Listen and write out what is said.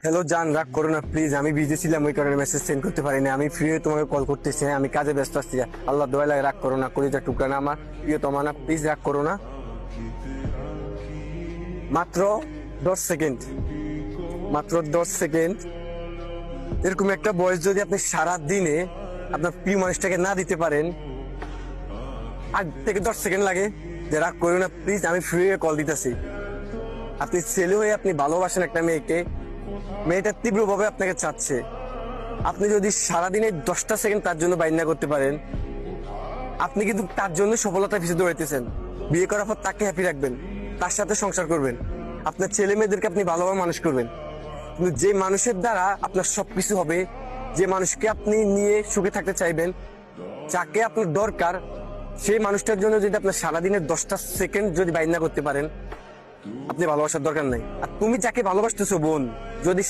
Hello জান, রাগ করো না প্লিজ। আমি বিজি ছিলাম, ওই কারণে মেসেজ সেন্ড করতে পারিনি। আমি ফ্রি হয়ে তোমাকে কল করতেছি। হ্যাঁ, আমি কাজে ব্যস্ত আছি। আল্লাহ দোয়া লাগে, রাগ করো না। কলিজার টুকরা না আমার প্রিয় তোমার না, প্লিজ রাগ করো না। মাত্র 10 সেকেন্ড, মাত্র 10 সেকেন্ড। এরকম একটা বয়স যদি আপনি সারা দিনে আপনার প্রিয় মানুষটাকে না দিতে পারেন, 8 থেকে 10 সেকেন্ড লাগে। যে রাগ করো না প্লিজ, আমি ফ্রি হয়ে কল দিতেছি। আপনি ছেলে হয়ে আপনি ভালোবাসেন একটা মেয়েকে, মেয়েটা তীব্রভাবে আপনাকে চাচ্ছে। আপনি যদি সারাদিনে 10টা সেকেন্ড তার জন্য বাইর না করতে পারেন, আপনি কিন্তু তার জন্য সফলতার পিছনে দৌড়াইতেছেন। বিয়ে করার পর তাকে হ্যাপি রাখবেন, তার সাথে সংসার করবেন, আপনার ছেলে মেয়েদেরকে আপনি ভালোভাবে মানুষ করবেন। কিন্তু যে মানুষের দ্বারা আপনার সবকিছু হবে, যে মানুষকে আপনি নিয়ে সুখে থাকতে চাইবেন, যাকে আপনার দরকার, সেই মানুষটার জন্য যদি আপনার সারাদিনের 10টা সেকেন্ড যদি বাইর না করতে পারেন, আপনি ভালোবাসার দরকার নাই। আর তুমি যাকে ভালোবাসতেছো বোন, যদি